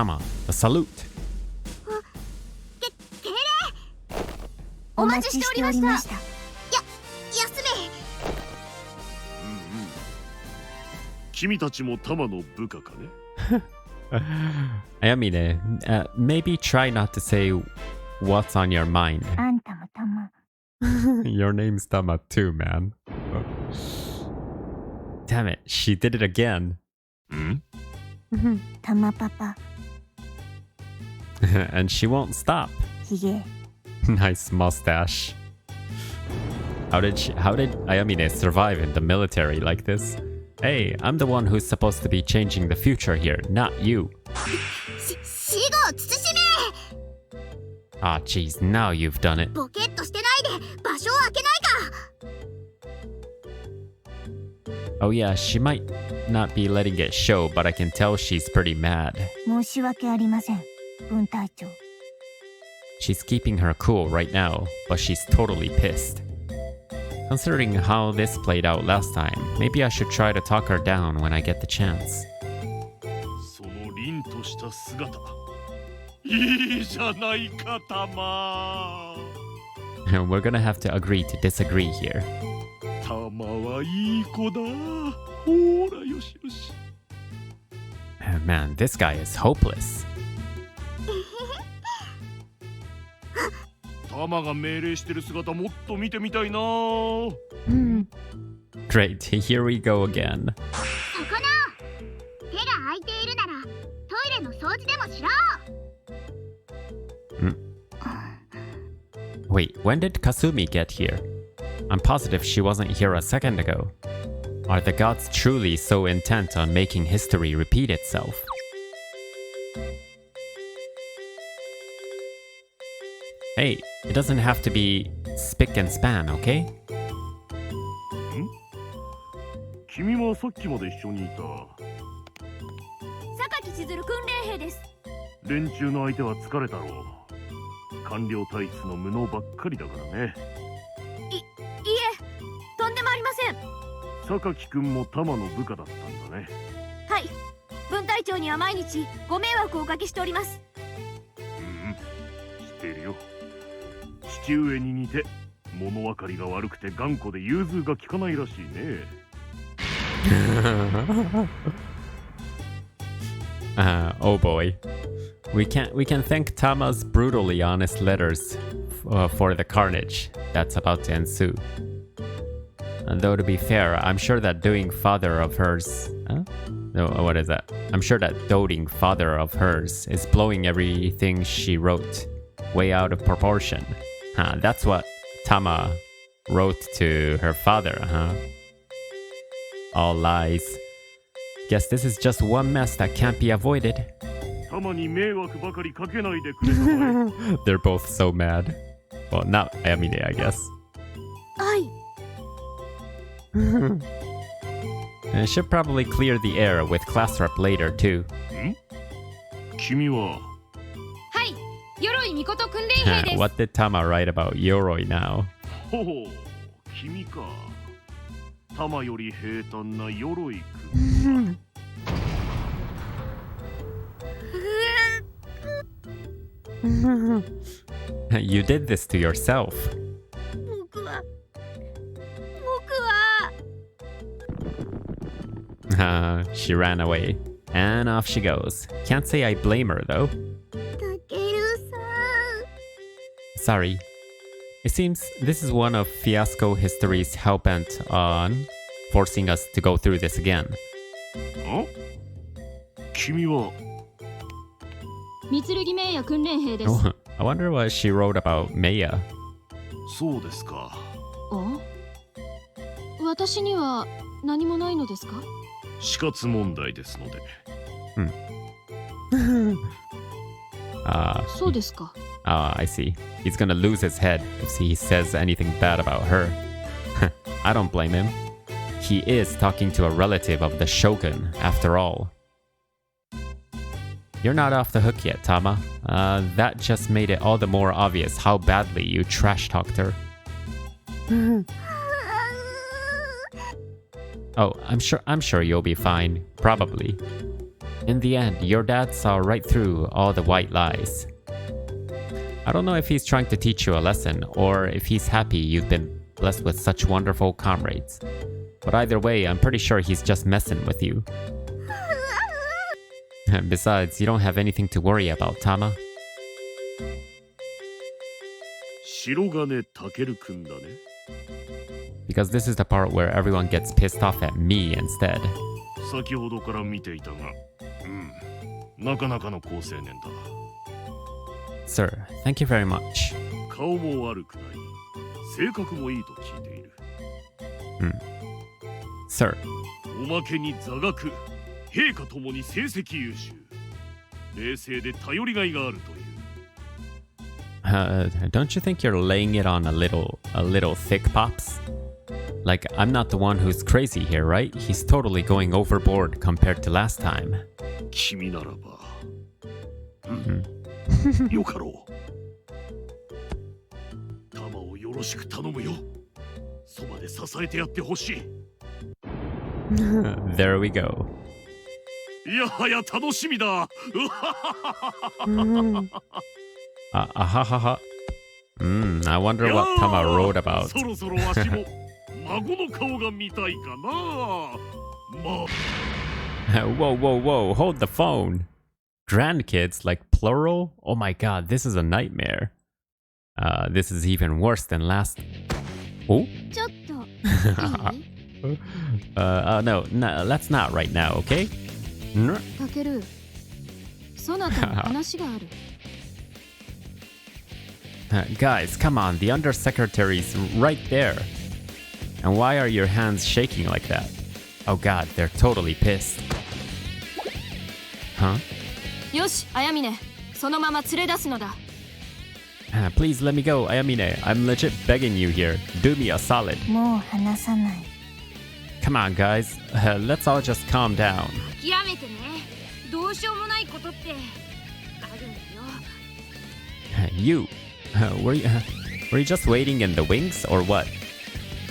Tama, the salute. お待ちしておりました。休め。君たちもタマの部下かね。Ayamine, maybe try not to say what's on your mind. あんたもたま。Your name's Tama too, man. Damn it, she did it again. たまパパ。And she won't stop. ひげ。Nice mustache. How did Ayamine survive in the military like this? Hey, I'm the one who's supposed to be changing the future here, not you. 死後慎め。Ah, jeez, now you've done it. ボケっとしてないで場所を空けないか。 Oh yeah, she might not be letting it show, but I can tell she's pretty mad. 申し訳ありません、分隊長。She's keeping her cool right now, but she's totally pissed. Considering how this played out last time, maybe I should try to talk her down when I get the chance. その凛とした姿、いいじゃないかタマ。And we're gonna have to agree to disagree here. タマはいい子だ。ほらよしよし。Man, this guy is hopeless. タマが命令してる姿もっと見てみたいな。Great, here we go again. そこな。手が空いているならトイレの掃除でもしろ。Wait, when did Kasumi get here? I'm positive she wasn't here a second ago. Are the gods truly so intent on making history repeat itself? Hey, it doesn't have to be spick and span, okay? 君はさっきまで一緒にいた。榊千鶴訓練兵です。連中の相手は疲れたろう。官僚体質の無能ばっかりだからね。いえ、とんでもありません。榊くんもタマの部下だったんだね。はい、分隊長には毎日ご迷惑をおかけしております。知っているよ。父上に似て物分かりが悪くて頑固で融通が利かないらしいね。Oh boy. We can thank Tama's brutally honest letters for the carnage that's about to ensue. And though to be fair, I'm sure that doting father of hers... No, what is that? I'm sure that doting father of hers is blowing everything she wrote way out of proportion. That's what Tama wrote to her father, huh? All lies. Guess this is just one mess that can't be avoided. They're both so mad. Well, not Ayamine, I guess. はい。 And it should probably clear the air with class rep later, too. 君ははい、鎧巫女訓練兵です。What did Tama write about Yoroi now? ほほう、君か。タマより平坦な鎧くん。You did this to yourself. 僕は She ran away. And off she goes. Can't say I blame her, though. たけるさん。 Sorry. It seems this is one of Fiasco history's hellbent on forcing us to go through this again. 君は三剣名誉訓練兵です。Oh, I wonder what she wrote about Meiya. そうですか。私には何もないのですか？死活問題ですので。そうですか。I see. He's gonna lose his head if he says anything bad about her. I don't blame him. He is talking to a relative of the shogun, after all. You're not off the hook yet, Tama. That just made it all the more obvious how badly you trash-talked her. Oh, I'm sure you'll be fine. Probably. In the end, your dad saw right through all the white lies. I don't know if he's trying to teach you a lesson or if he's happy you've been blessed with such wonderful comrades. But either way, I'm pretty sure he's just messing with you. Besides, you don't have anything to worry about, Tama. 白金タケルくんだね。 Because this is the part where everyone gets pissed off at me instead. 先ほどから見ていたが、なかなかの好青年だ。 Sir, thank you very much. 顔も悪くない。性格もいいと聞いている。Sir. おまけに座学、陛下ともに成績優秀。冷静で頼りがいがあるという。 Don't you think you're laying it on a little thick, Pops? Like, I'm not the one who's crazy here, right? He's totally going overboard compared to last time. 君ならば。よかろう。玉をよろしく頼むよ。そばで支えてやってほしい。There we go. いやはや楽しみだ。I wonder what Tama wrote about. そろそろわしも孫の顔が見たいかな。まあ。Whoa, whoa, whoa, hold the phone. Grandkids, like plural? Oh my god, this is a nightmare. This is even worse than last. Oh? ちょっといい No, let's not right now, okay? タケル、そなたに話がある。Guys, come on, the undersecretary's right there. And why are your hands shaking like that? Oh god, they're totally pissed. Huh? よし、あやみね、そのまま連れ出すのだ。Please let me go, Ayamine. I'm legit begging you here. Do me a solid. もう話さない。Come on, guys. Let's all just calm down. 諦めてね。どうしようもないことってあるんだよ。You. Were you just waiting in the wings or what?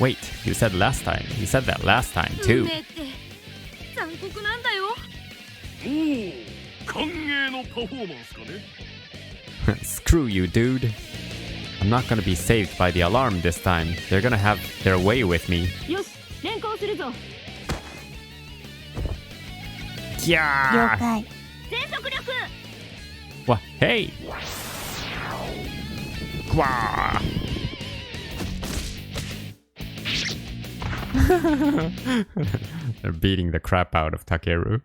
Wait, you said last time. You said that last time 運 too. 命って残酷なんだよ。おお、歓迎のパフォーマンスかね。Screw you, dude. I'm not gonna be saved by the alarm this time. They're gonna have their way with me. よし、連行するぞ。 Yeah! 解。全速力。 What? Hey! Wah! They're beating the crap out of Takeru.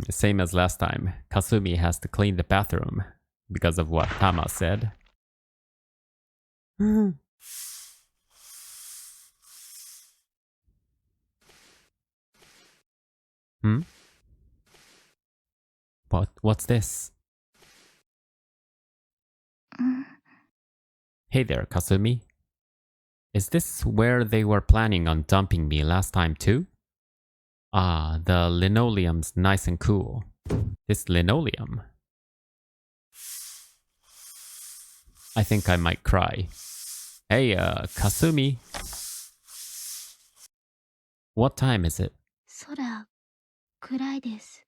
Same as last time. Kasumi has to clean the bathroom because of what Tama said. What's this? Hey there, Kasumi. Is this where they were planning on dumping me last time too? Ah, the linoleum's nice and cool. This linoleum. I think I might cry. Hey, Kasumi. What time is it? 空、暗いです。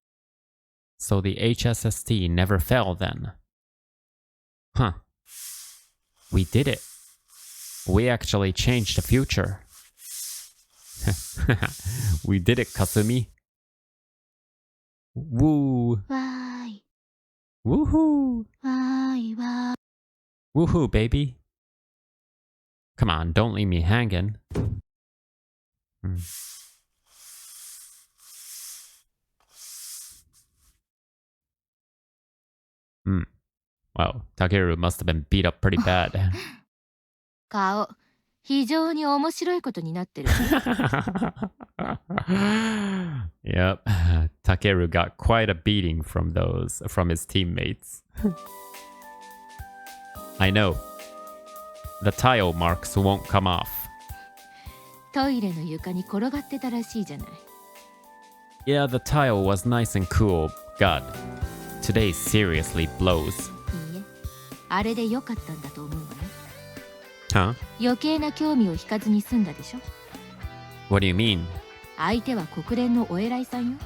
So the HSST never fell then. Huh. We did it. We actually changed the future. We did it, Kasumi. Woo. わーい。 Woohoo. わーいわーい。 Woohoo, baby. Come on, don't leave me hanging. Wow, Takeru must have been beat up pretty bad. 顔、非常に面白いことになってる。Yep, Takeru got quite a beating from his teammates. I know. The tile marks won't come off. トイレの床に転がってたらしいじゃない。Yeah, the tile was nice and cool. God, today seriously blows. いいえ、あれで良かったんだと思うわね。Huh? 余計な興味を引かずに済んだでしょ。 What do you mean? 相手は国連のお偉いさんよ。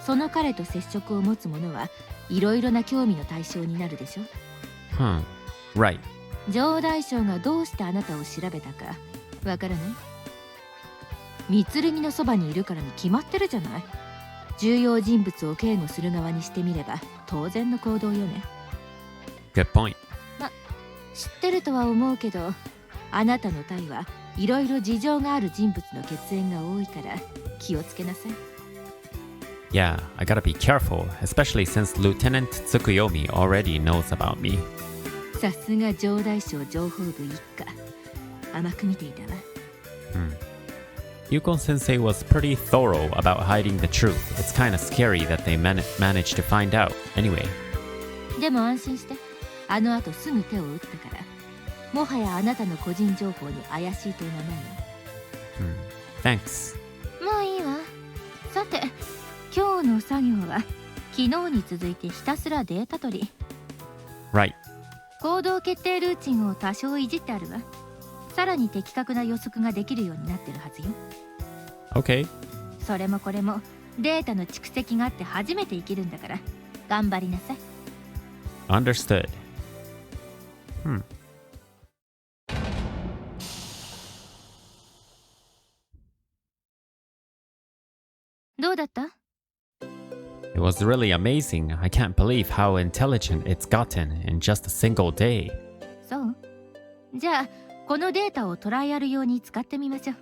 その彼と接触を持つ者はいろいろな興味の対象になるでしょ。 Right. 上大将がどうしてあなたを調べたかわからない？三剣のそばにいるからに決まってるじゃない。重要人物を警護する側にしてみれば当然の行動よね。 Good point. 知ってるとは思うけど、あなたの隊はいろいろ事情がある人物の血縁が多いから気をつけなさい。 Yeah, I gotta be careful, especially since Lieutenant Tsukuyomi already knows about me. さすが上大将情報部一家。甘く見ていたわ。Yuko Sensei was pretty thorough about hiding the truth. It's kinda scary that they managed to find out. Anyway. でも安心して、あの後すぐ手を打ったから、もはやあなたの個人情報に怪しいという名前よ。Thanks. もういいわ。さて、今日の作業は昨日に続いてひたすらデータ取り。 Right. 行動決定ルーチンを多少いじってあるわ。さらに的確な予測ができるようになってるはずよ。 Okay. それもこれもデータの蓄積があって初めて生きるんだから頑張りなさい。 Understood. どうだった？ It was really amazing. I can't believe how intelligent it's gotten in just a single day. そう？じゃあこのデータをトライアル用に使ってみましょう。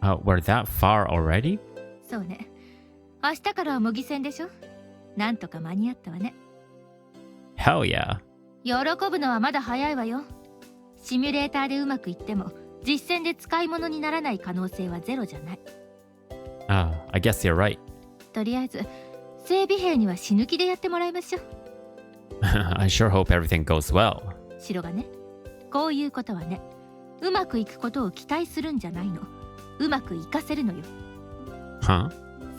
We're that far already? そうね。明日からは模擬戦でしょ。なんとか間に合ったわね。 Hell yeah. 喜ぶのはまだ早いわよ。シミュレーターでうまくいっても実戦で使い物にならない可能性はゼロじゃない。 I guess you're right. とりあえず整備兵には死ぬ気でやってもらいましょう。 I sure hope everything goes well. 白がね、こういうことはね、うまくいくことを期待するんじゃないの。うまくいかせるのよ。 Huh?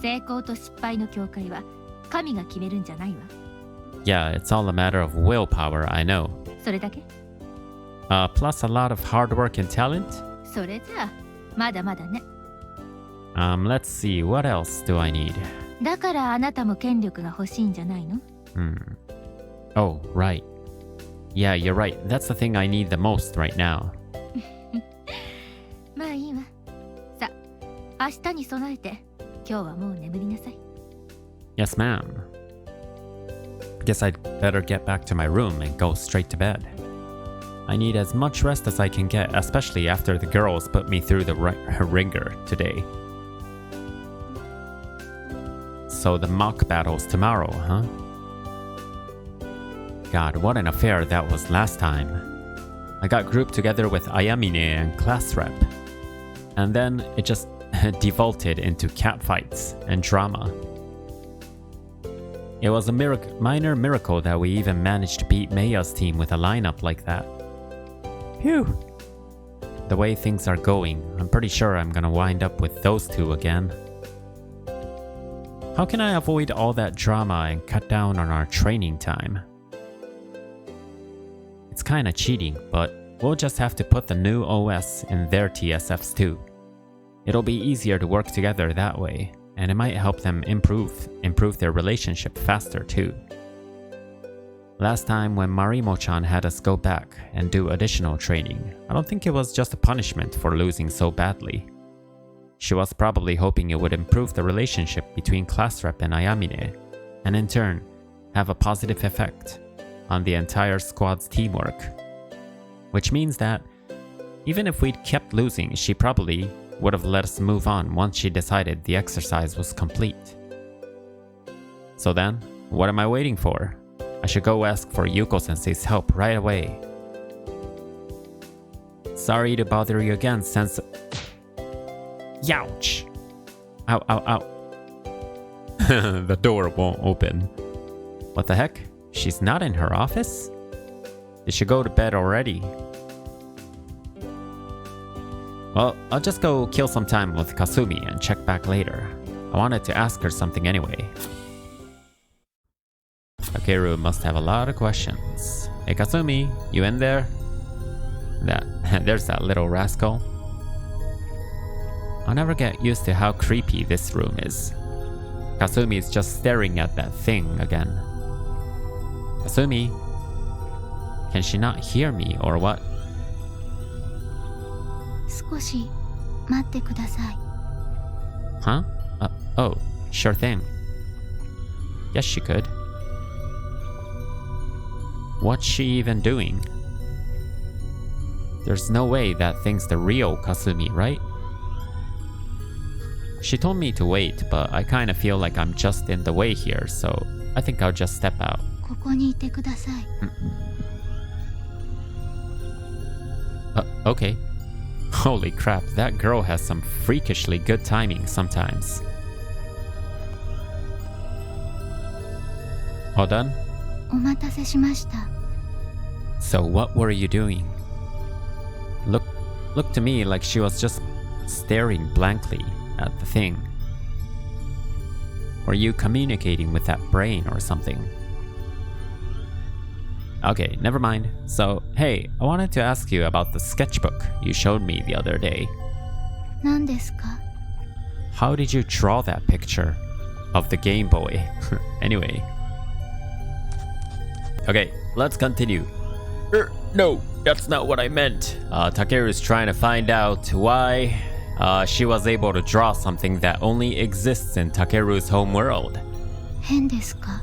成功と失敗の境界は神が決めるんじゃないわ。 Yeah, it's all a matter of willpower, I know. それだけ？ Plus a lot of hard work and talent? それじゃあまだまだね。 Let's see, what else do I need? だからあなたも権力が欲しいんじゃないの？ Oh, right. Yeah, you're right. That's the thing I need the most right now. まあいいわ。さあ、明日に備えて今日はもう眠りなさい。 Yes, ma'am. Guess I'd better get back to my room and go straight to bed. I need as much rest as I can get, especially after the girls put me through the ringer today. So the mock battle's tomorrow, huh? God, what an affair that was last time. I got grouped together with Ayamine and class rep. And then it just defaulted into catfights and drama. It was a minor miracle that we even managed to beat Meia's team with a lineup like that. Phew. The way things are going, I'm pretty sure I'm gonna wind up with those two again. How can I avoid all that drama and cut down on our training time? It's kinda cheating, but we'll just have to put the new OS in their TSFs too. It'll be easier to work together that way, and it might help them improve their relationship faster too. Last time when Marimo-chan had us go back and do additional training, I don't think it was just a punishment for losing so badly. She was probably hoping it would improve the relationship between class rep and Ayamine, and in turn, have a positive effect on the entire squad's teamwork. Which means that, even if we'd kept losing, she probably would have let us move on once she decided the exercise was complete. So then, what am I waiting for? I should go ask for Yuko-sensei's help right away. Sorry to bother you again, Sensei. Youch! Ow, ow, ow. The door won't open. What the heck? She's not in her office? Did she go to bed already? Well, I'll just go kill some time with Kasumi and check back later. I wanted to ask her something anyway. Takeru must have a lot of questions. Hey Kasumi, you in there? There's that little rascal. I'll never get used to how creepy this room is. Kasumi is just staring at that thing again. Kasumi? Can she not hear me or what? 少し待ってください。 Huh? Oh, sure thing. Yes, she could. What's she even doing? There's no way that thing's the real Kasumi, right? She told me to wait, but I kind of feel like I'm just in the way here, so I think I'll just step out. ここにいてください。 Okay. Holy crap, that girl has some freakishly good timing sometimes. All done? お待たせしました。 So what were you doing? Look to me like she was just staring blankly at the thing. Were you communicating with that brain or something? Okay, never mind. So, hey, I wanted to ask you about the sketchbook you showed me the other day. 何ですか？ How did you draw that picture of the Game Boy? Anyway. Okay, let's continue. No, that's not what I meant. Takeru's trying to find out why she was able to draw something that only exists in Takeru's home world. 変ですか？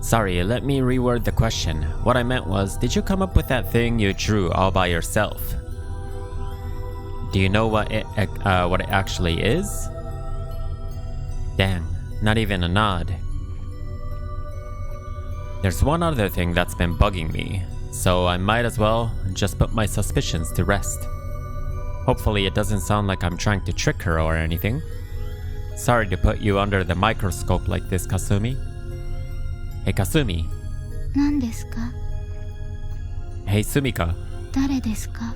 Sorry, let me reword the question. What I meant was, did you come up with that thing you drew all by yourself? Do you know what it actually is? Dang, not even a nod. There's one other thing that's been bugging me, so I might as well just put my suspicions to rest. Hopefully it doesn't sound like I'm trying to trick her or anything. Sorry to put you under the microscope like this, Kasumi. Hey, Kasumi. 何ですか？ Hey, Sumika. 誰ですか？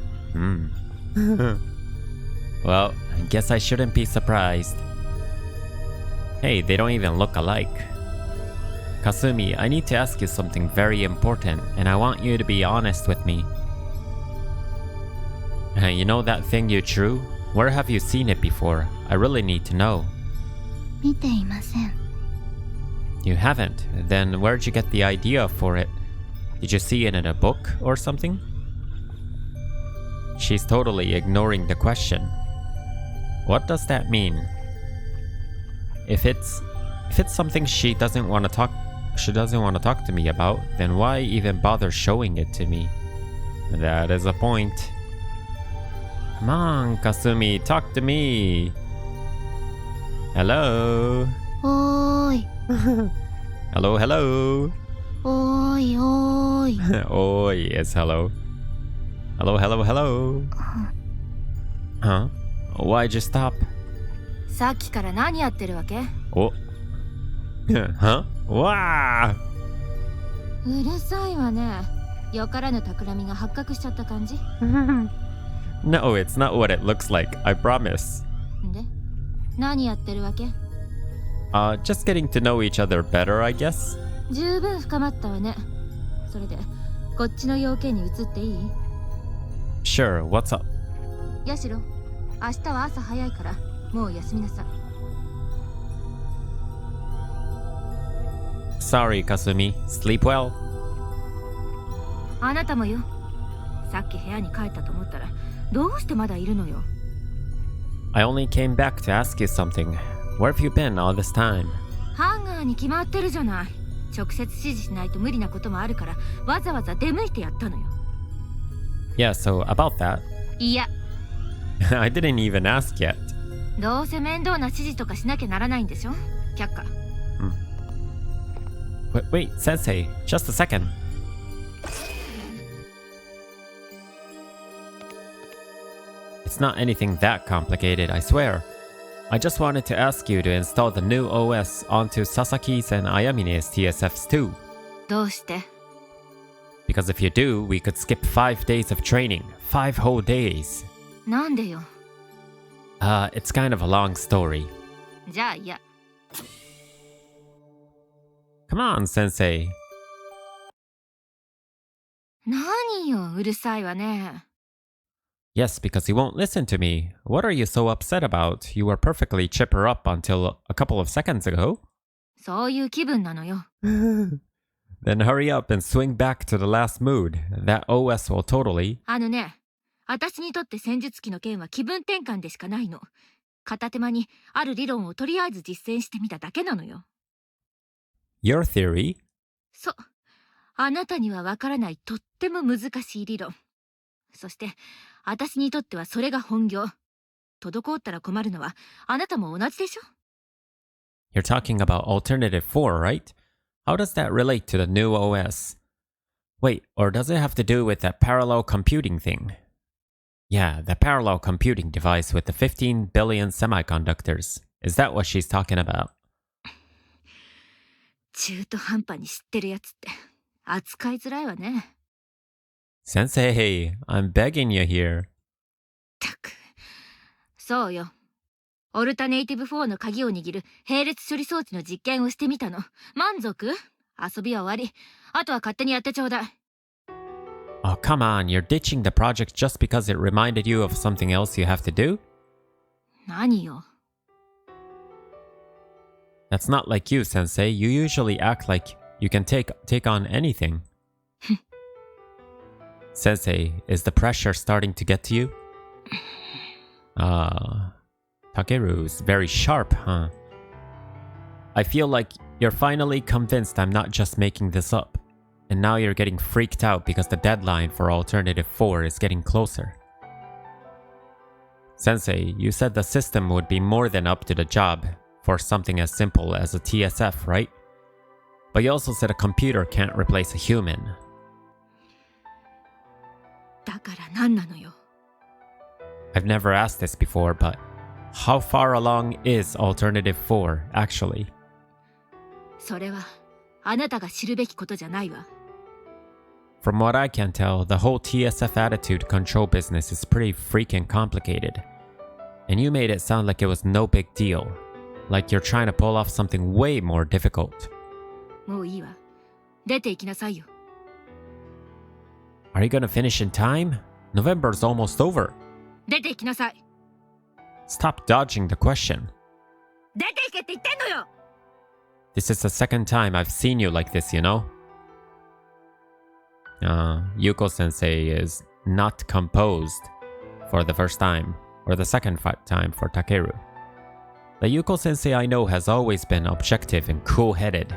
Well, I guess I shouldn't be surprised. Hey, they don't even look alike. Kasumi, I need to ask you something very important, and I want you to be honest with me. You know that thing you drew? Where have you seen it before? I really need to know. 見ていません。 You haven't? Then where'd you get the idea for it? Did you see it in a book or something? She's totally ignoring the question. What does that mean? If it's something she doesn't want to talk to me about, then why even bother showing it to me? That is a point. Come on, Kasumi, talk to me. Hello. おーい。 Hello, hello. おーいおーい。 Oi is hello. Hello, hello, hello. Huh? Why'd you stop? さっきから何やってるわけ？ Oh. Huh? Wow. うるさいわね。よからぬ企みが発覚しちゃった感じ？ No, it's not what it looks like, I promise. で、何やってるわけ？ Just getting to know each other better, I guess. 十分深まったわね。それで、こっちの要件に移っていい？ Sure, what's up? ヤシロ、明日は朝早いから、もう休みなさい。 Sorry, Kasumi. Sleep well. あなたもよ。さっき部屋に帰ったと思ったら、どうしてまだいるのよ。 I only came back to ask you something. Where have you been all this time? ハンガーに決まってるじゃない。直接指示しないと無理なこともあるから、わざわざ出向いてやったのよ。 Yeah, so about that. いや、 I didn't even ask yet. どうせ面倒な指示とかしなきゃならないんでしょ？却下。Wait, Sensei, just a second. It's not anything that complicated, I swear. I just wanted to ask you to install the new OS onto Sasaki's and Ayamine's TSFs too. どうして？ Because if you do, we could skip 5 days of training. 5 whole days. なんでよ。 It's kind of a long story. じゃあいや。 Come on, Sensei. 何よ、うるさいわね。Yes, because you won't listen to me. What are you so upset about? You were perfectly chipper up until a couple of seconds ago. そういう気分なのよ。 Then hurry up and swing back to the last mood. That OS will totally... あのね、私にとって戦術機の件は気分転換でしかないの。片手間にある理論をとりあえず実践してみただけなのよ。 Your theory? そう。あなたにはわからないとっても難しい理論。そして、私にとってはそれが本業。滞ったら困るのはあなたも同じでしょ？ You're talking about Alternative 4, right? How does that relate to the new OS? Wait, or does it have to do with that parallel computing thing? Yeah, the parallel computing device with the 15 billion semiconductors. Is that what she's talking about? 中途半端に知ってるやつって扱いづらいわね。 Sensei, I'm begging you here. たく。そうよ。オルタネイティブ4の鍵を握る並列処理装置の実験をしてみたの。満足？遊びは終わり。あとは勝手にやってちょうだい。 Oh, come on, you're ditching the project just because it reminded you of something else you have to do? 何よ。 That's not like you, Sensei. You usually act like you can take on anything. Sensei, is the pressure starting to get to you? Takeru's very sharp, huh? I feel like you're finally convinced I'm not just making this up. And now you're getting freaked out because the deadline for Alternative 4 is getting closer. Sensei, you said the system would be more than up to the job for something as simple as a TSF, right? But you also said a computer can't replace a human. だから何なのよ。 I've never asked this before, but how far along is Alternative 4, actually? それはあなたが知るべきことじゃないわ。 From what I can tell, the whole TSF attitude control business is pretty freaking complicated. And you made it sound like it was no big deal. Like you're trying to pull off something way more difficult. もういいわ。出て行きなさいよ。 Are you gonna finish in time? November's almost over. 出て行きなさい。 Stop dodging the question. 出て行けって言ってんのよ。 This is the second time I've seen you like this, you know? Yuko-sensei is not composed for the first time, or the second time for Takeru. The Yuko-sensei I know has always been objective and cool-headed.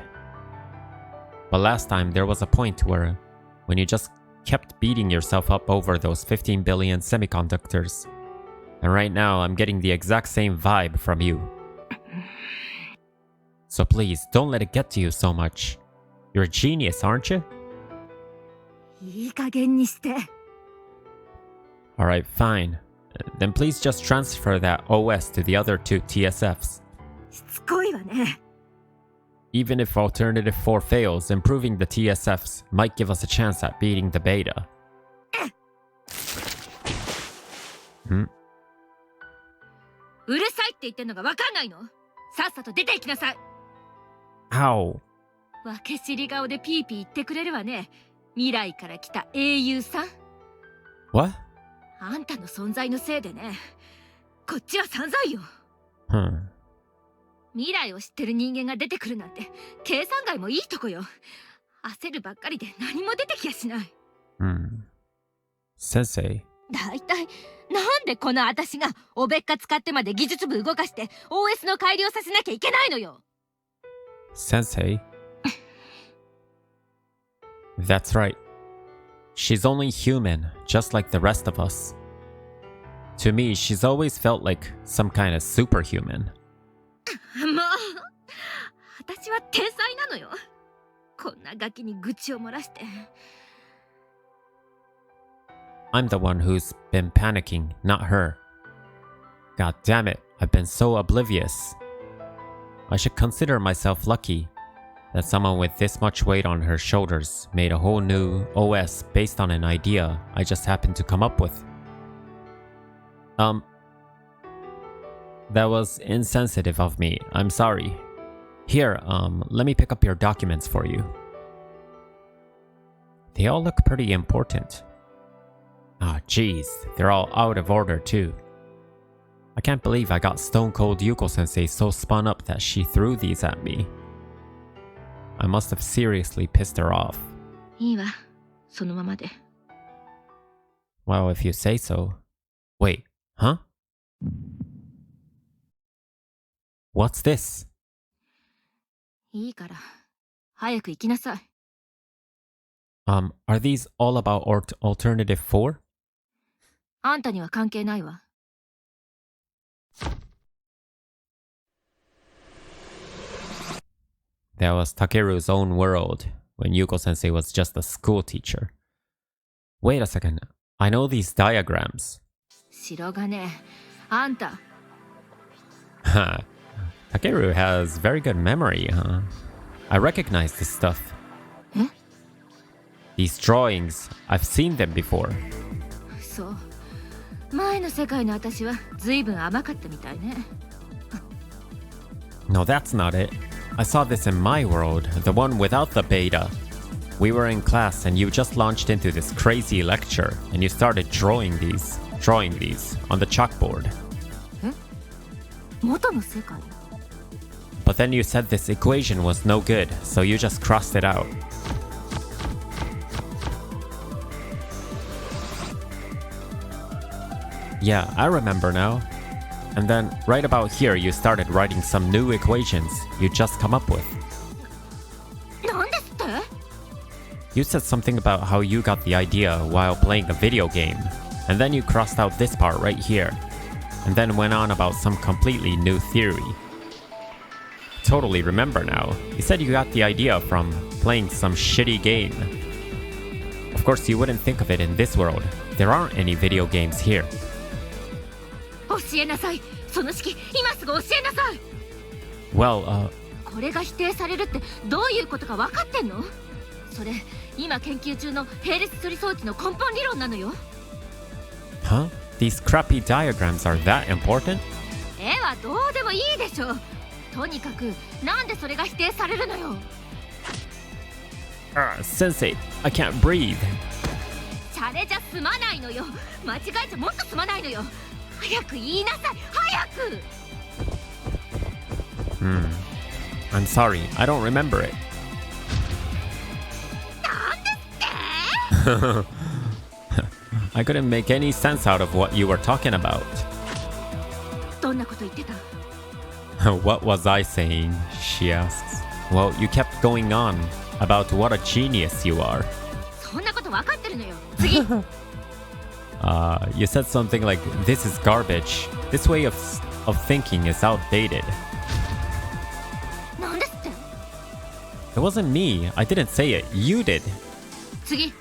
But last time there was a point where, when you just kept beating yourself up over those 15 billion semiconductors. And right now I'm getting the exact same vibe from you. So please, don't let it get to you so much. You're a genius, aren't you? いい加減にして。 Alright, fine. Then please just transfer that OS to the other two TSFs. しつこいわね。 Even if Alternative 4 fails, improving the TSFs might give us a chance at beating the beta. Hmm? うるさいって言ってんのがわかんないの？さっさと出て行きなさい。 Ow. わけ知り顔でピーピー言ってくれるわね。未来から来た英雄さん。 What? あんたの存在のせいでね。こっちは散々よ。 未来を知ってる人間が出てくるなんて計算外もいいとこよ。焦るばっかりで何も出てきやしない。 Sensei. だいたいなんでこの私がおべっか使ってまで技術部動かして OS の改良させなきゃいけないのよ。 Sensei. That's right. She's only human, just like the rest of us. To me, she's always felt like some kind of superhuman. もう私は天才なのよ。こんなガキに愚痴を漏らして。 I'm the one who's been panicking, not her. God damn it, I've been so oblivious. I should consider myself lucky that someone with this much weight on her shoulders made a whole new OS based on an idea I just happened to come up with. That was insensitive of me. I'm sorry. Here, let me pick up your documents for you. They all look pretty important. Ah, jeez, they're all out of order too. I can't believe I got Stone Cold Yuko-sensei so spun up that she threw these at me. I must have seriously pissed her off. いいわ、そのままで。 Well, if you say so. Wait, huh? What's this? いいから、早く行きなさい。Are these all about Alternative 4? あんたには関係ないわ。That was Takeru's own world when Yuko-sensei was just a school teacher. Wait a second, I know these diagrams. 白金、あんた。Takeru has very good memory, huh? I recognize this stuff. え？ These drawings, I've seen them before. そう。前の世界の私は随分甘かったみたいね。No, that's not it. I saw this in my world, the one without the beta. We were in class and you just launched into this crazy lecture and you started drawing these on the chalkboard. え？元の世界？ But then you said this equation was no good, so you just crossed it out. Yeah, I remember now. And then, right about here, you started writing some new equations you just come up with. なんですって？ You said something about how you got the idea while playing a video game, and then you crossed out this part right here, and then went on about some completely new theory. Totally remember now. You said you got the idea from playing some shitty game. Of course, you wouldn't think of it in this world. There aren't any video games here. 教えなさい。その式、今すぐ教えなさい。 Well, これが否定されるってどういうことか分かってんの？それ、今研究中の並列処理装置の根本理論なのよ。 huh? These crappy diagrams are that important? 絵はどうでもいいでしょ。とにかく、なんでそれが否定されるのよ。Sensei, I can't breathe. シャレじゃ済まないのよ。間違えちゃもっと済まないのよ。早く言いなさい。早く。I'm sorry, I don't remember it. なんですって？ I couldn't make any sense out of what you were talking about. どんなこと言ってた？ What was I saying? She asks. Well, you kept going on about what a genius you are. そんなこと分かってるのよ。次。You said something like, this is garbage. This way of thinking is outdated. なんですって？ It wasn't me. I didn't say it. You did. 次。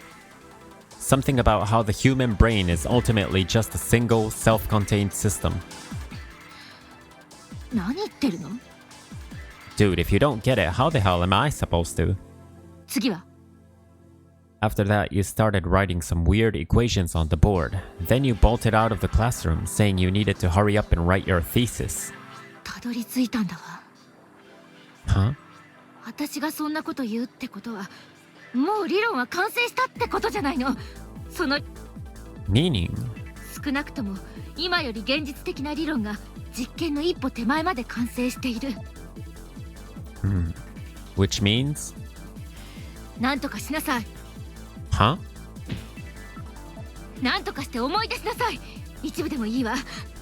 Something about how the human brain is ultimately just a single, self-contained system. 何言ってるの？ Dude, if you don't get it, how the hell am I supposed to? 次は？ After that, you started writing some weird equations on the board. Then you bolted out of the classroom, saying you needed to hurry up and write your thesis. たどり着いたんだわ。 Huh? 私がそんなこと言うってことは、もう理論は完成したってことじゃないの。その Meaning? 少なくとも今より現実的な理論が実験の一歩手前まで完成している。Which means? なんとかしなさい。 Huh? なんとかして思い出しなさい。一部でもいいわ。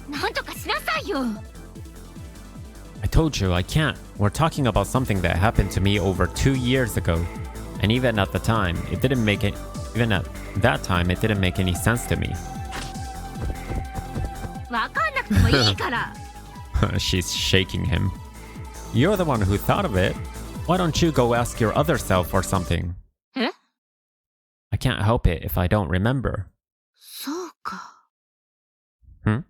なんとかしなさいよ。 I told you I can't. We're talking about something that happened to me over 2 years ago. And even at that time, it didn't make any sense to me. わかんなくてもいいから。She's shaking him. You're the one who thought of it. Why don't you go ask your other self or something? え？ I can't help it if I don't remember. そうか。ん？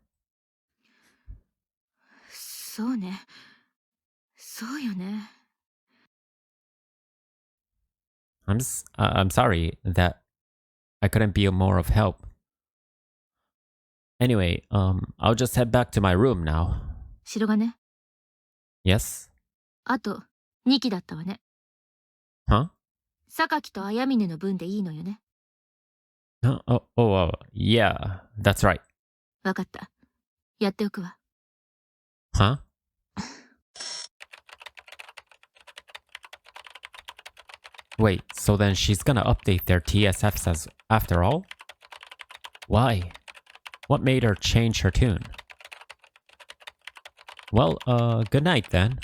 そうね。そうよね。I'm sorry that I couldn't be more of help. Anyway, I'll just head back to my room now. 白金？ Yes? あと2期だったわね。 Huh? 榊と綾峰の分でいいのよね。Yeah, that's right. わかった。やっておくわ。Huh? Wait, so then she's gonna update their TSFs as after all? Why? What made her change her tune? Well, good night then.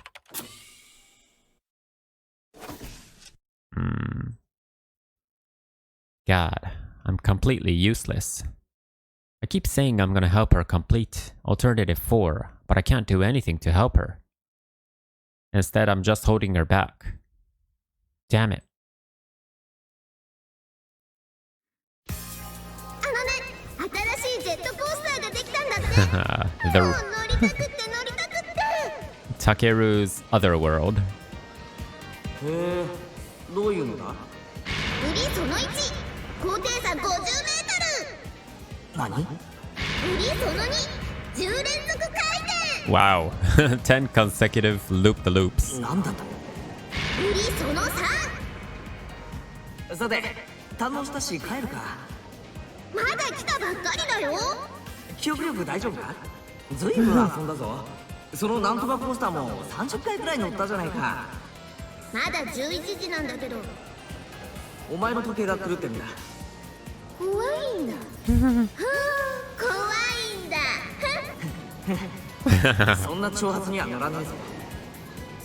God, I'm completely useless. I keep saying I'm gonna help her complete Alternative 4, but I can't do anything to help her. Instead, I'm just holding her back. Damn it. 新しいジェットコースターができたんだって。 The 乗りたくって乗りたくって。 Takeru's other world. へえ、どういうのだ？売りその1、高低差50メートル。何？売りその2、10連続回転。 Wow. 10 consecutive loop-the-loops. なんだと？売りその3。さて、堪能したし帰るか。まだ来たばっかりだよ。記憶力大丈夫か？ずいぶん遊んだぞ。そのなんとかコースターも30回くらい乗ったじゃないか。まだ11時なんだけど。お前の時計が狂ってんだ。怖いんだ。はあ、怖いんだ。そんな挑発には乗らねえぞ。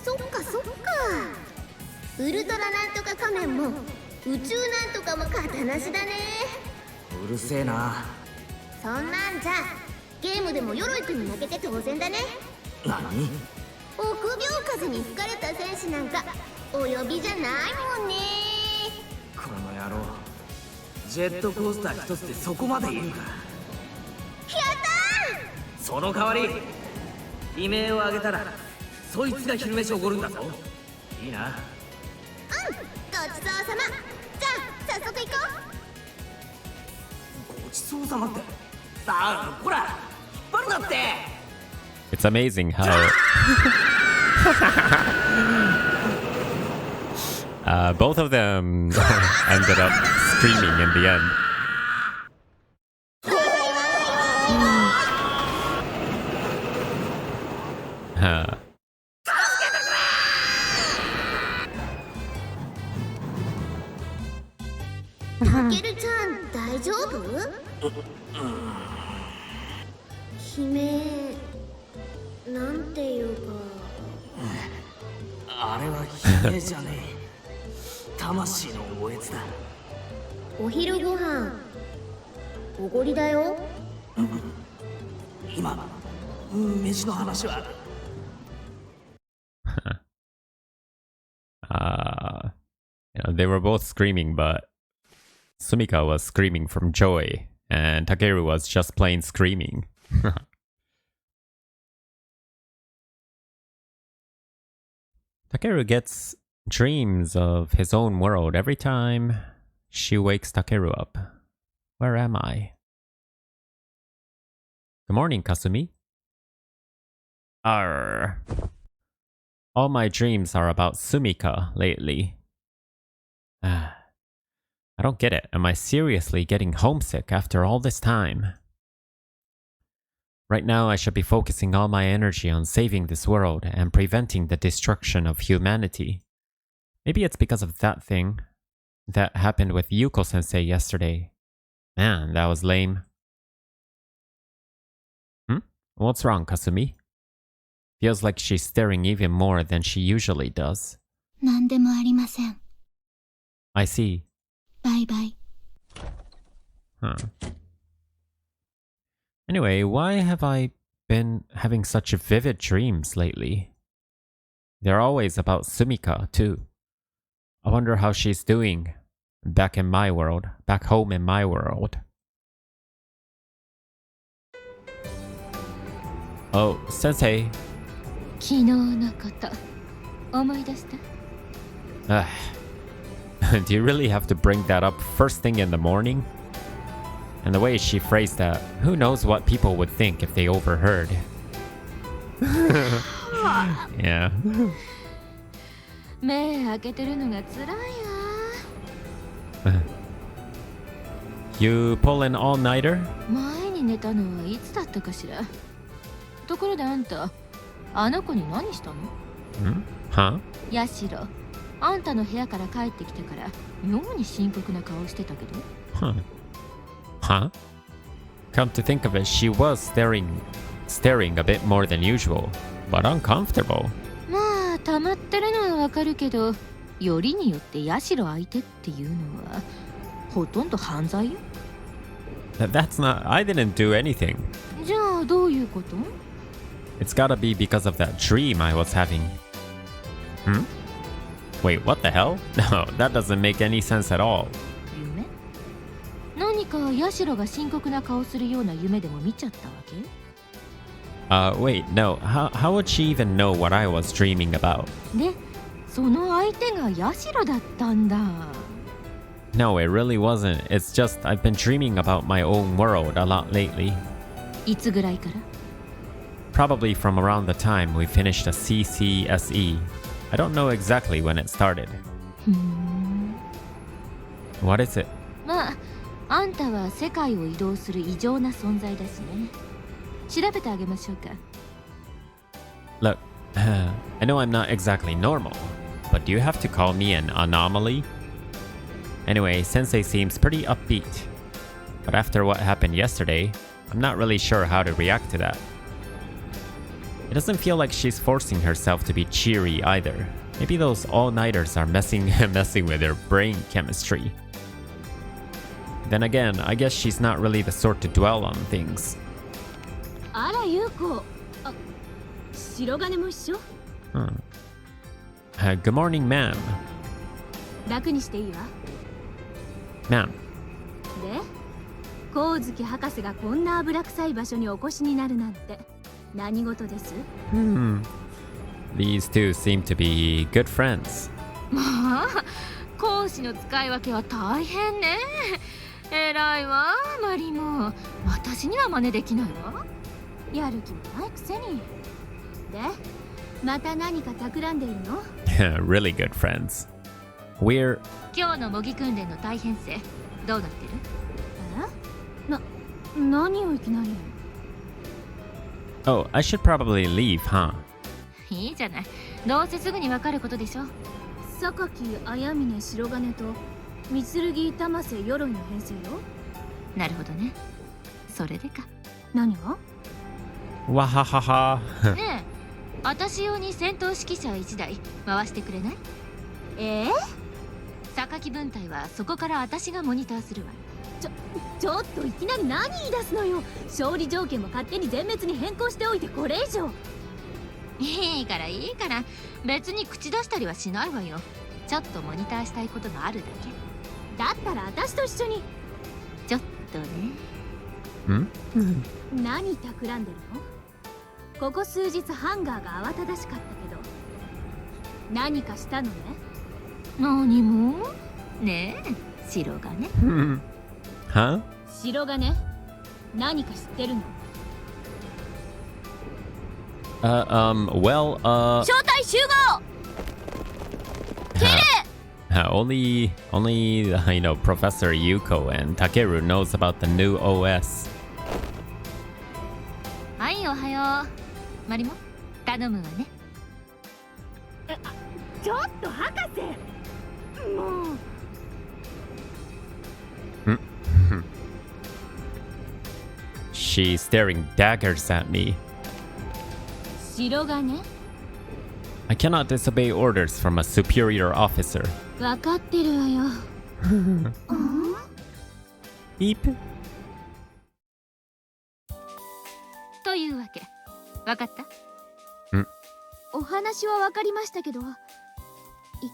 そっかそっか。ウルトラなんとか仮面も宇宙なんとかも型なしだね。うるせえな。そんなんじゃゲームでも鎧君に負けて当然だね。何？臆病風に吹かれた戦士なんかお呼びじゃないもんね。この野郎、ジェットコースター一つでそこまで言うか。やったその代わり悲鳴を上げたらそいつが昼飯おごるんだぞ。いいな。ー。うん、ごちそうさま。じゃあ早速行こごちそうさまって。ああ、こら、引っ張るなって。 It's amazing how both of them ended up screaming in the end. Huh. う。たけるちゃん大丈夫？悲鳴なんていうか。あれは悲鳴じゃねえ。魂のおえつだ。お昼ご飯おごりだよ。今、飯の話は。They were both screaming, but Sumika was screaming from joy, and Takeru was just plain screaming. Takeru gets dreams of his own world every time she wakes Takeru up. Where am I? Good morning, Kasumi. Arr. All my dreams are about Sumika lately. I don't get it. Am I seriously getting homesick after all this time? Right now, I should be focusing all my energy on saving this world and preventing the destruction of humanity. Maybe it's because of that thing that happened with Yuko-sensei yesterday. Man, that was lame. What's wrong, Kasumi? Feels like she's staring even more than she usually does. なんでもありません。 I see. バイバイ。 Anyway, why have I been having such vivid dreams lately? They're always about Sumika, too. I wonder how she's doing back in my world, back home in my world. Oh, Sensei. 昨日のこと思い出した？ Do you really have to bring that up first thing in the morning? And the way she phrased that, who knows what people would think if they overheard. Yeah. 目開けてるのが辛いわ。You pull an all-nighter? 前に寝たのはいつだったかしら。ところであんた、あの子に何したの？ Huh? ヤシロ、あんたの部屋から帰ってきてから妙に深刻な顔してたけど。Huh? Come to think of it, she was staring a bit more than usual, but uncomfortable. まあ溜まってるのはわかるけど、よりによってヤシロ相手っていうのはほとんど犯罪よ。That's not. I didn't do anything. じゃあどういうこと？ It's gotta be because of that dream I was having. Wait, what the hell? No, that doesn't make any sense at all. 夢？何かヤシロが深刻な顔するような夢でも見ちゃったわけ？ Wait, no. How would she even know what I was dreaming about? で、その相手がヤシロだったんだ。No, it really wasn't. It's just I've been dreaming about my own world a lot lately. いつぐらいから？ Probably from around the time we finished a CCSE. I don't know exactly when it started. What is it? まあ、あんたは世界を移動する異常な存在だしね。調べてあげましょうか。Look, I know I'm not exactly normal, but do you have to call me an anomaly? Anyway, Sensei seems pretty upbeat. But after what happened yesterday, I'm not really sure how to react to that. It doesn't feel like she's forcing herself to be cheery either. Maybe those all-nighters are messing with her brain chemistry. Then again, I guess she's not really the sort to dwell on things. あら、優子。あ、白金も一緒？ Good morning, ma'am. 楽にしていいわ。Ma'am. で、光月博士がこんな油臭い場所にお越しになるなんて何事です？ These two seem to be good friends. まあ、講師の使い分けは大変ね。偉いわ、マリも。私には真似できないわ。やる気もないくせに。で、また何か企んでいるの？ Really good friends. We're... 今日の模擬訓練の大編成、どうなってる？何をいきなり？ Oh, I should probably leave, huh? いいじゃない。どうせすぐにわかることでしょ。榊綾峰白金と三剣玉瀬鎧の編成よ。なるほどね。それでか。何が？ Wahahaha. ねえ、私用に戦闘指揮車1台回してくれない？榊分隊はそこから私がモニターするわ。ちょっといきなり何言い出すのよ。勝利条件も勝手に全滅に変更しておいてこれ以上。いいからいいから、別に口出したりはしないわよ。ちょっとモニターしたいことがあるだけ。だったら私と一緒に。ちょっとね。何企んでるの？ここ数日ハンガーが慌ただしかったけど何かしたのね？何もねえ、白金。Huh? 白金？何か知ってるの？ Well, 招待集合！ only, you know, Professor Yuko and Takeru knows about the new OS. はい、おはよう。マリモ、頼むわね。ちょっと博士！もう。She's staring daggers at me. 白金？ I cannot disobey orders from a superior officer. わかってるわよ。Beep. というわけ。わかった？お話はわかりましたけど、い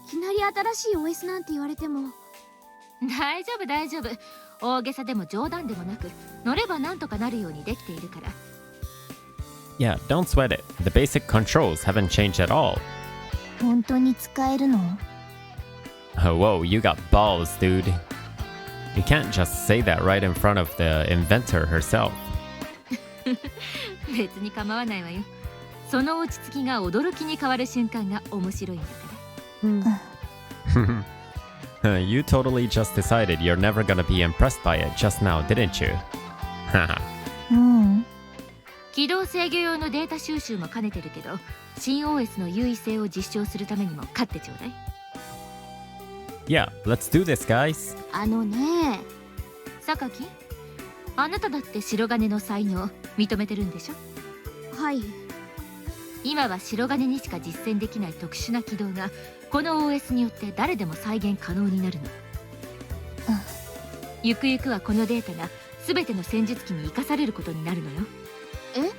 きなり新しい OS なんて言われても。大丈夫大丈夫。大げさでも冗談でもなく、乗ればなんとかなるようにできているから。Yeah, don't sweat it. The basic controls haven't changed at all. 本当に使えるの？ Oh, whoa, you got balls, dude. You can't just say that right in front of the inventor herself. 別に構わないわよ。その落ち着きが驚きに変わる瞬間が面白いんだから。You totally just decided you're never gonna be impressed by it just now, didn't you? Haha. うん。起動制御用のデータ収集も兼ねてるけど、新 OS の優位性を実証するためにも勝ってちょうだい。Yeah, let's do this, guys. あのね、榊、あなただって白金の才能認めてるんでしょ？はい。今は白金にしか実践できない特殊な起動がこの OS によって誰でも再現可能になるの。ゆくゆくはこのデータが全ての戦術機に生かされることになるのよ。え？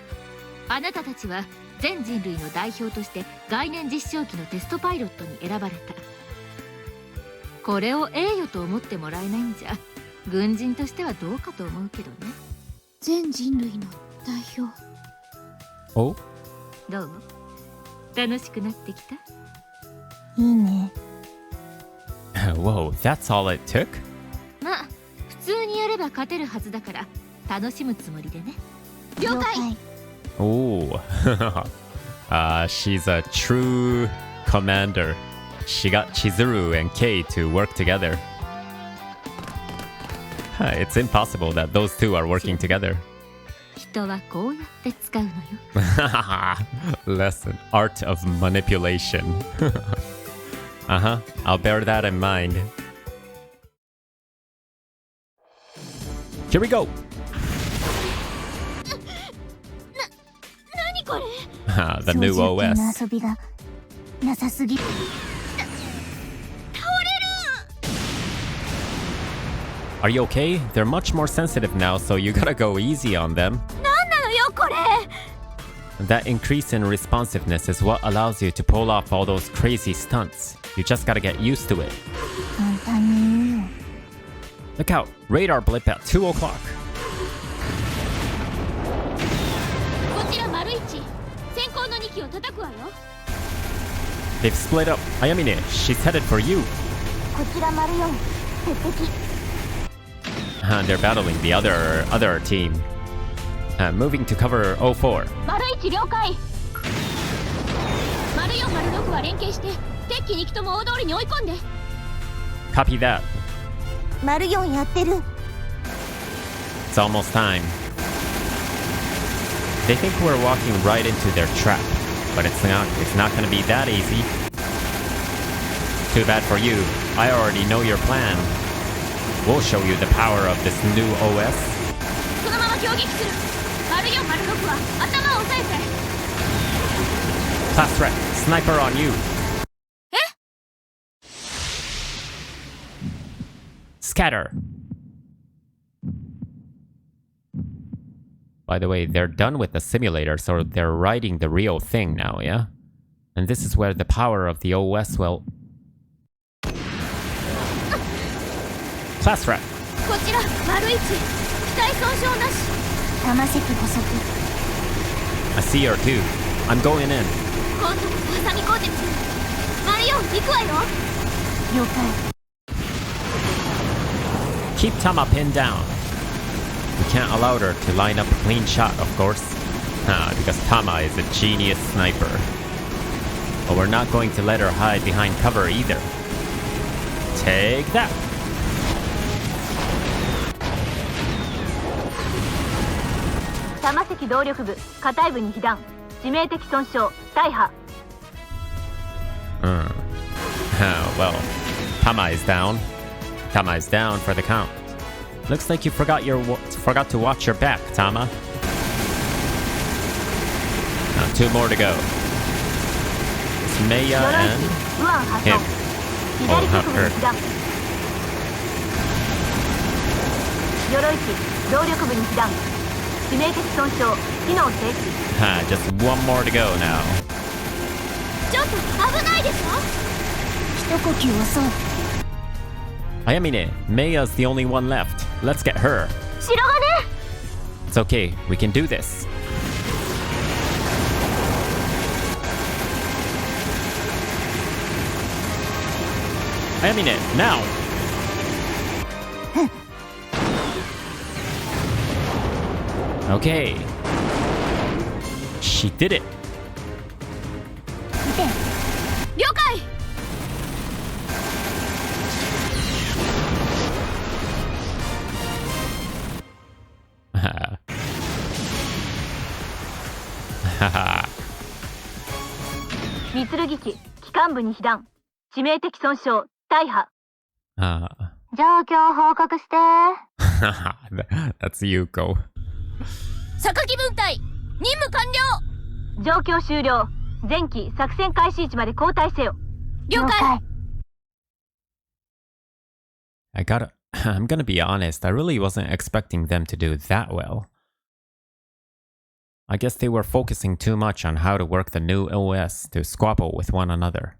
あなたたちは全人類の代表として概念実証機のテストパイロットに選ばれた。これを栄誉と思ってもらえないんじゃ軍人としてはどうかと思うけどね。全人類の代表。Oh? どう？楽しくなってきた？いいね。Whoa, that's all it took? まあ普通にやれば勝てるはずだから楽しむつもりでね。了解。 Oh. She's a true commander. She got Chizuru and Kei to work together. It's impossible that those two are working together. 人はこうやって使うのよ。Lesson, art of manipulation. Uh-huh, I'll bear that in mind. Here we go! 何これ？ The new 超重級 OS. な遊びがなさすぎる。 Are you okay? They're much more sensitive now, so you gotta go easy on them. なんなのよこれ。 That increase in responsiveness is what allows you to pull off all those crazy stunts. You just gotta get used to it. 簡単に言うよ。 Look out! Radar blip at 2 o'clock. こちら丸一。先行の2機を叩くわよ。 They've split up. Ayamine, she's headed for you. こちら丸四。鉄壁。 They're battling the other team. Moving to cover 04. 丸一了解。丸四丸六は連携して鉄機2機とも大通りに追い込んで。 Copy that. 丸四やってる。 It's almost time. They think we're walking right into their trap, but it's not gonna be that easy. Too bad for you. I already know your plan. We'll show you the power of this new OS. そのまま攻撃する。丸四丸六は頭を押さえて。 Class threat. Sniper on you. Scatter. By the way, they're done with the simulator, so they're riding the real thing now, yeah? And this is where the power of the OS will... Class threat. こちら丸一。機体損傷なし。玉石捕捉。 I see her too. I'm going in. 今度こそ挟み込んでみせる。丸四行くわよ。了解。 Keep Tama pinned down. We can't allow her to line up a clean shot, of course. Because Tama is a genius sniper. But we're not going to let her hide behind cover either. Take that! 玉石動力部下体部に被弾。致命的損傷大破。 Well, Tama is down. Tama is down for the count. Looks like you forgot to watch your back, Tama. Now 2 more to go. It's Meiya and 右腕破 him. 損。左腹部に被弾。鎧機動力部に被弾。致命的損傷機能停止。 Just 1 more to go now. ちょっと危ないでしょ。一呼吸遅い。 Ayamine, Meiya's the only one left. Let's get her. 白金。 It's okay, we can do this. Ayamine, now! Okay. She did it. 了解。ミツルギ機機関部に被弾、致命的損傷、大破。状況報告して。That's Yuko. 榊分隊任務完了。状況終了。前期作戦開始位置まで交代せよ。了解。I'm gonna be honest, I really wasn't expecting them to do that well. I guess they were focusing too much on how to work the new OS to squabble with one another.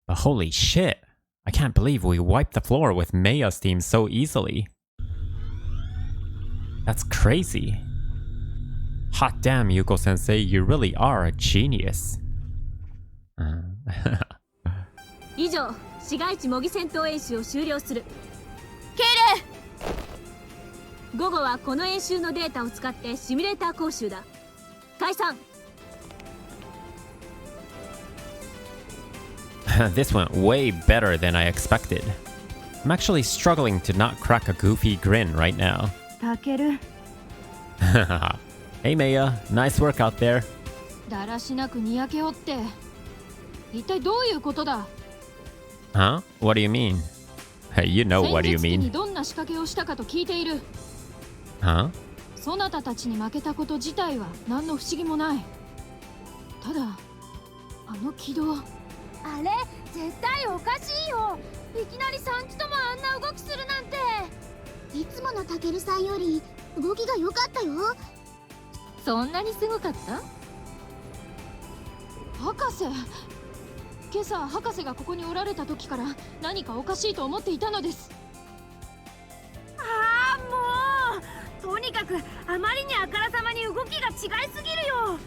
But holy shit, I can't believe we wiped the floor with Meia's team so easily. That's crazy. Hot damn, Yuko-sensei, you really are a genius. 以上、市街地模擬戦闘演習を終了する。敬礼。午後はこの演習のデータを使ってシミュレーター講習だ。解散。This went way better than I expected. I'm actually struggling to not crack a goofy grin right now. タケル。Hey Meiya, nice work out there. だらしなくにやけおって。一体どういうことだ？ Huh? What do you mean? Hey, you know what do you 戦術機に mean? どんな仕掛けをしたかと聞いている。Huh? そなたたちに負けたこと自体は何の不思議もない。ただ、あの軌道。あれ絶対おかしいよ。いきなり3機ともあんな動きするなんて。いつものタケルさんより動きが良かったよ。そんなにすごかった？博士、今朝博士がここにおられた時から何かおかしいと思っていたのです。ああもう、とにかくあまりにあからさまに動きが違いすぎるよ。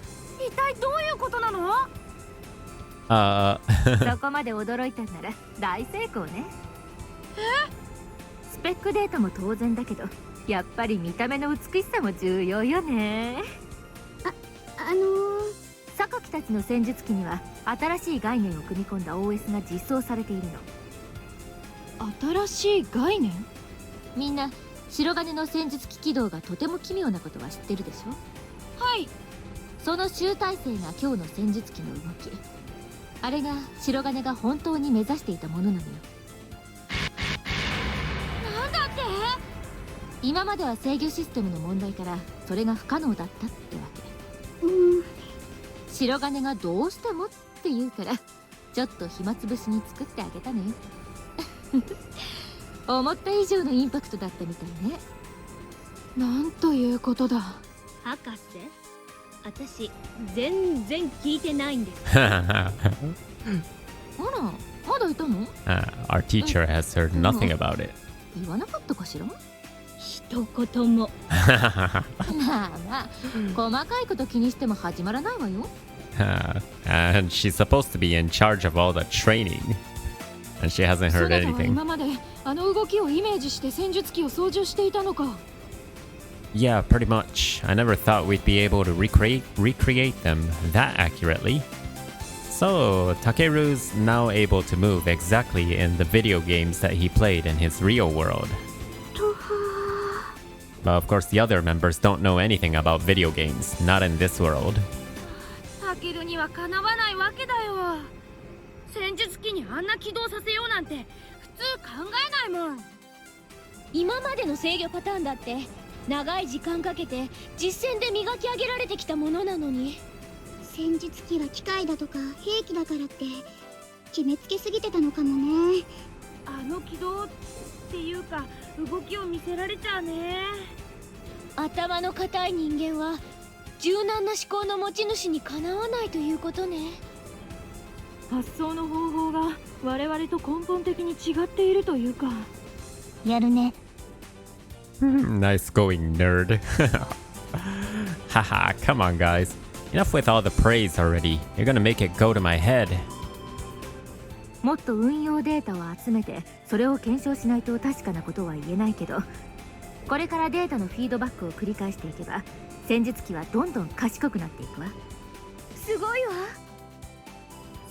一体どういうことなの？そこまで驚いたんなら大成功ね。スペックデータも当然だけど、やっぱり見た目の美しさも重要よね。榊たちの戦術機には新しい概念を組み込んだ OS が実装されているの。新しい概念？みんな白金の戦術機起動がとても奇妙なことは知ってるでしょ？はい。その集大成が今日の戦術機の動き。あれが白金が本当に目指していたものなのよ。なんだって？今までは制御システムの問題からそれが不可能だったってわけ。白金がどうしてもって言うからちょっと暇つぶしに作ってあげたのよ。思った以上のインパクトだったみたいね。なんということだ。博士、私全然聞いてないんです。あら、まだいたの？ Our teacher has heard nothing about it. 言わなかったかしら？一言も。まあまあ、細かいこと気にしても始まらないわよ。And she's supposed to be in charge of all the training. And she hasn't そ heard なたは anything. 今まであの動きをイメージして戦術機を操縦していたのか。Yeah, pretty much. I never thought we'd be able to recreate them that accurately. So, Takeru's now able to move exactly in the video games that he played in his real world. But of course, the other members don't know anything about video games, not in this world. タケルにはかなわないわけだよ。戦術機にあんな起動させようなんて普通考えないもん。今までの制御パターンだって長い時間かけて実戦で磨き上げられてきたものなのに。戦術機は機械だとか兵器だからって決めつけすぎてたのかもね。あの起動っていうか動きを見せられちゃうね。頭の固い人間は柔軟な思考の持ち主にかなわないということね。発想の方法が我々と根本的に違っているというか。やるね。Nice going, nerd. Haha, come on, guys. Enough with all the praise already. You're gonna make it go to my head. もっと運用データを集めてそれを検証しないと確かなことは言えないけど、これからデータのフィードバックを繰り返していけば戦術機はどんどん賢くなっていくわ。すごいわ。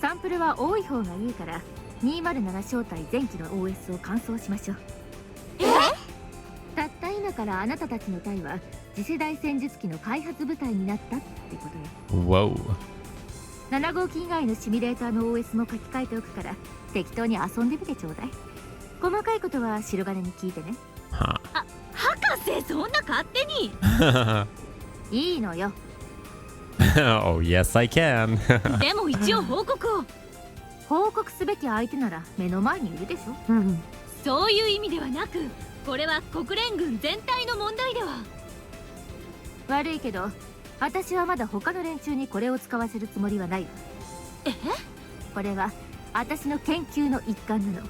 サンプルは多い方がいいから207招待前期の OS を完走しましょう。たった今からあなたたちの隊は次世代戦術機の開発部隊になったってことよ。Whoa. 7号機以外のシミュレーターの OS も書き換えておくから適当に遊んでみてちょうだい。細かいことは白金に聞いてね。Huh. 博士そんな勝手にいいのよ。Oh, yes, I can. でも一応報告を。報告すべき相手なら目の前にいるでしょ。そういう意味ではなく、これは国連軍全体の問題では。悪いけど私はまだ他の連中にこれを使わせるつもりはないわ。これは私の研究の一環なの。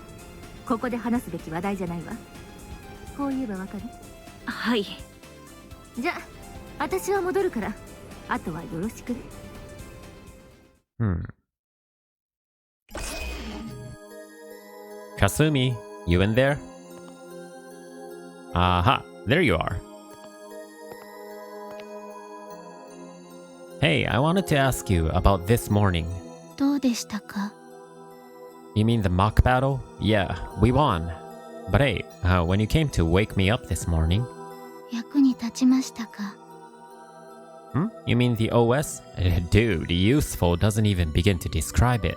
ここで話すべき話題じゃないわ。こう言えばわかる？はい。じゃあ私は戻るからあとはよろしくね。Kasumi, you in there? Aha, there you are. Hey, I wanted to ask you about this morning. どうでしたか？ You mean the mock battle? Yeah, we won. But hey, when you came to wake me up this morning... 役に立ちましたか？ You mean the OS? Dude, useful doesn't even begin to describe it.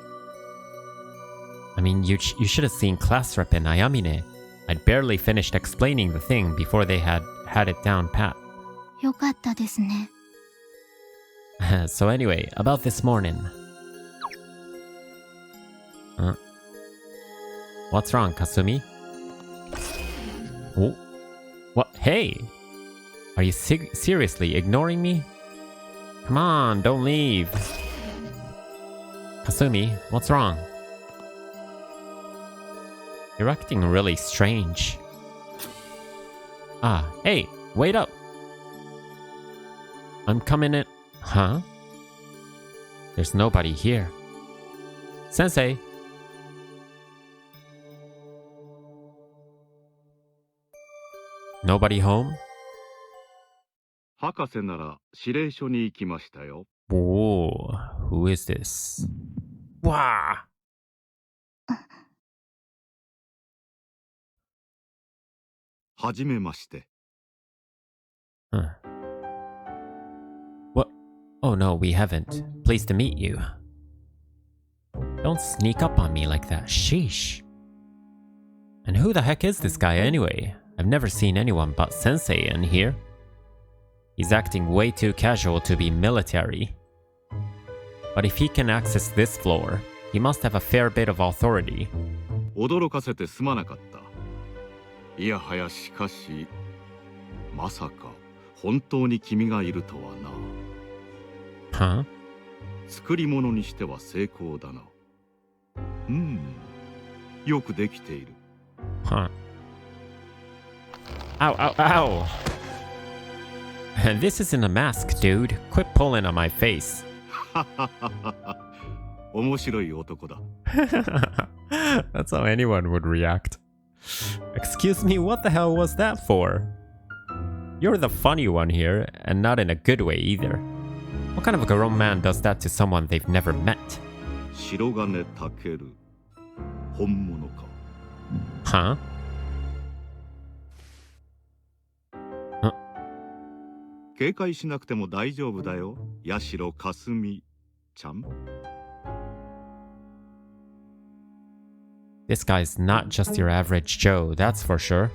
I mean, you should have seen class rep in Ayamine. I'd barely finished explaining the thing before they had it down pat. よかったですね。So anyway, about this morning. What's wrong, Kasumi? Oh, what? Hey! Are you seriously ignoring me? Come on, don't leave. Kasumi, what's wrong? You're acting really strange. Ah, hey, wait up. I'm coming in. Huh? There's nobody here. Sensei. Nobody home? 博士なら指令所に行きましたよ。Whoa, who is this? Wow. はじめまして。What? Oh no, we haven't. Pleased to meet you. Don't sneak up on me like that. Sheesh. And who the heck is this guy anyway? I've never seen anyone but Sensei in here. He's acting way too casual to be military. But if he can access this floor, he must have a fair bit of authority. 驚かせてすまなかった。いやはやしかし、まさか本当に君がいるとはな。Huh? 作り物にしては成功だな。よくできている。Huh. Ow, ow, ow! This isn't a mask, dude. Quit pulling on my face. 面白い男だ。That's how anyone would react. Excuse me, what the hell was that for? You're the funny one here, and not in a good way either. What kind of a grown man does that to someone they've never met? 白金健、本物か。Huh? 警戒しなくても大丈夫だよ、八代かすみちゃん。This guy's not just your average Joe, that's for sure.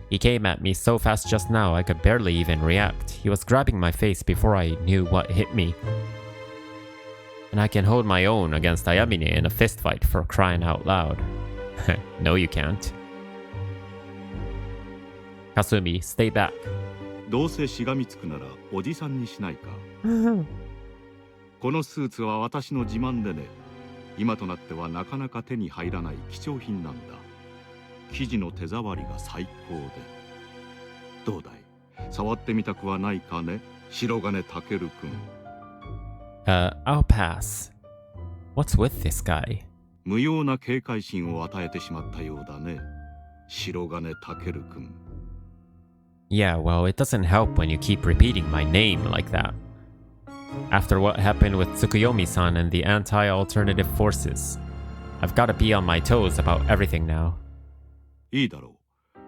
He came at me so fast just now I could barely even react. He was grabbing my face before I knew what hit me. And I can hold my own against Ayamine in a fistfight for crying out loud. No, you can't. Kasumi, stay back. どうせしがみつくならおじさんにしないか。このスーツは私の自慢でね。今となってはなかなか手に入らない貴重品なんだ。生地の手触りが最高で。どうだい、触ってみたくはないかね、白金健くん。I'll pass. What's with this guy? 無用な警戒心を与えてしまったようだね、白金健くん。Yeah, well, it doesn't help when you keep repeating my name like that. After what happened with Tsukuyomi-san and the anti-alternative forces, I've got to be on my toes about everything now. いいだろう。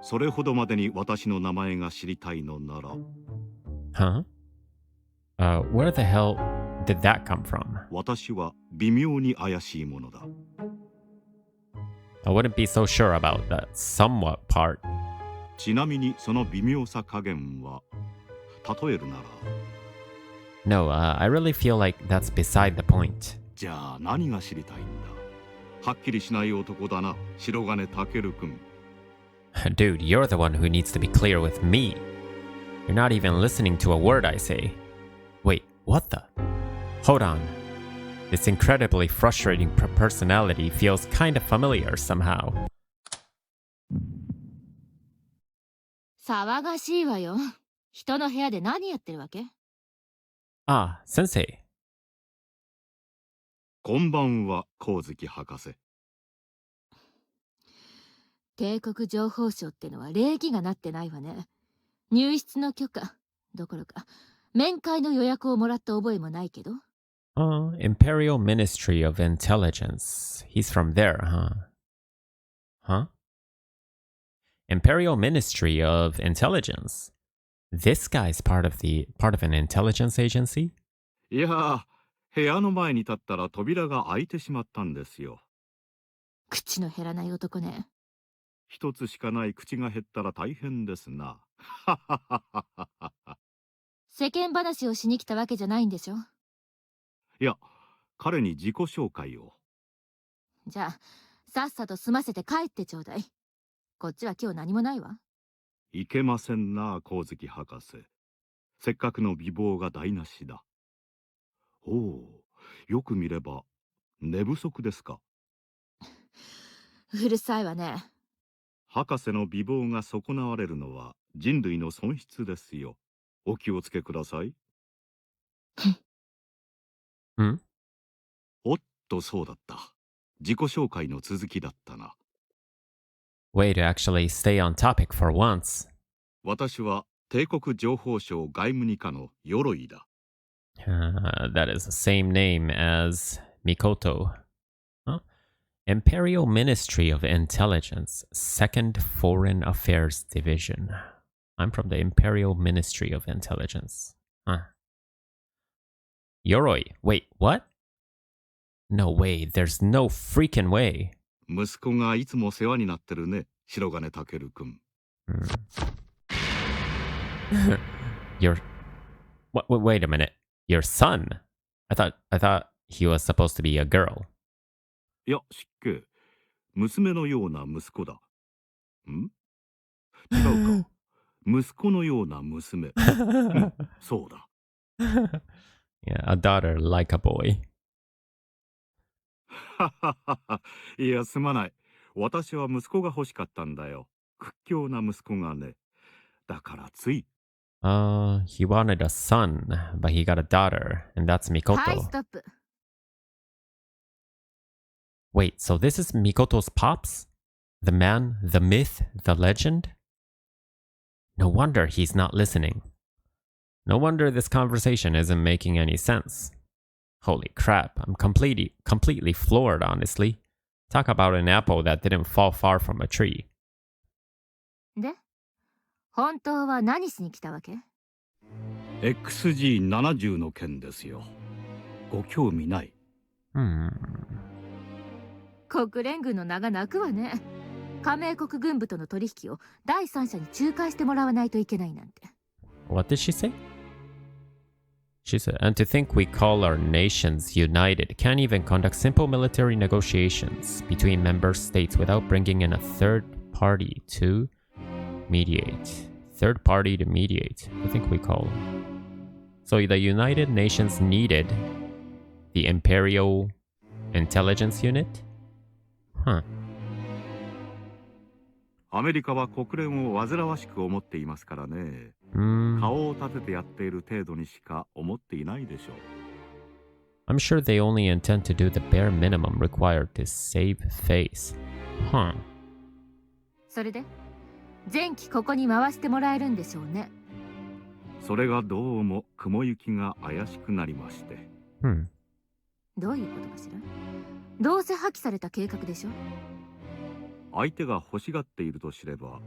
それほどまでに私の名前が知りたいのなら。Huh? Where the hell did that come from? 私は微妙に怪しいものだ。I wouldn't be so sure about that somewhat part. ちなみにその微妙さ加減は、例えるなら。No, I really feel like that's beside the point. じゃあ何が知りたいんだ。はっきりしない男だな、白金健君。Dude, you're the one who needs to be clear with me. You're not even listening to a word I say. Wait, what the? Hold on. This incredibly frustrating personality feels kind of familiar somehow. 騒がしいわよ。人の部屋で何やってるわけ？ Ah, Sensei. こんばんは、光月博士。帝国情報省ってのは礼儀がなってないわね。入室の許可どころか面会の予約をもらった覚えもないけど。Imperial Ministry of Intelligence. He's from there, huh? Huh? Imperial Ministry of Intelligence. This guy's part of an intelligence agency? いやー、部屋の前に立ったら扉が開いてしまったんですよ。口の減らない男ね。一つしかない口が減ったら大変ですな。世間話をしに来たわけじゃないんでしょ。いや、彼に自己紹介を。じゃあさっさと済ませて帰ってちょうだい。こっちは今日何もないわ。いけませんな、光月博士。せっかくの美貌が台無しだ。おお、よく見れば寝不足ですか。うるさいわね。博士の美貌が損なわれるのは人類の損失ですよ。お気をつけください。ん？おっと、そうだった。自己紹介の続きだったな。Way to actually stay on topic for once. 私は帝国情報省外務二課の鎧だ。That is the same name as Mikoto. Huh? Imperial Ministry of Intelligence, Second Foreign Affairs Division. I'm from the Imperial Ministry of Intelligence. Huh. Yoroi. Wait, what? No way. There's no freaking way. 息子がいつも世話になってるね、白金健君。Your... Wait a minute. Your son? I thought he was supposed to be a girl. いや、失敬。娘のような息子だ。ん？違うか。息子のような娘。そうだ。Yeah, a daughter like a boy. いや、すまない。私は息子が欲しかったんだよ。屈強な息子がね。だからつい。He wanted a son, but he got a daughter, and that's はい、 Mikoto. ストップ。 Wait, so this is Mikoto's pops? The man, the myth, the legend? No wonder he's not listening. No wonder this conversation isn't making any sense. Holy crap, I'm completely floored, honestly. Talk about an apple that didn't fall far from a tree. で、本当は何しに来たわけ？ XG70 の件ですよ。ご興味ない。国連軍の名が泣くわね。加盟国軍部との取引を第三者に仲介してもらわないといけないなんて。What did she say? She said, and to think we call our nations united, can't even conduct simple military negotiations between member states without bringing in a third party to mediate. Third party to mediate. I think we call. So the United Nations needed the Imperial Intelligence Unit? Huh. アメリカは国連を煩わしく思っていますからね。顔を立ててやっている程度にしか思っていないでしょう。I'm sure they only intend to do the bare minimum required to save face. Huh. それで前期ここに回してもらえるんでしょうね。それがどうも雲行きが怪しくなりまして。どういうことかしら。どうせ破棄された計画でしょ。相手が欲しがっていると知れば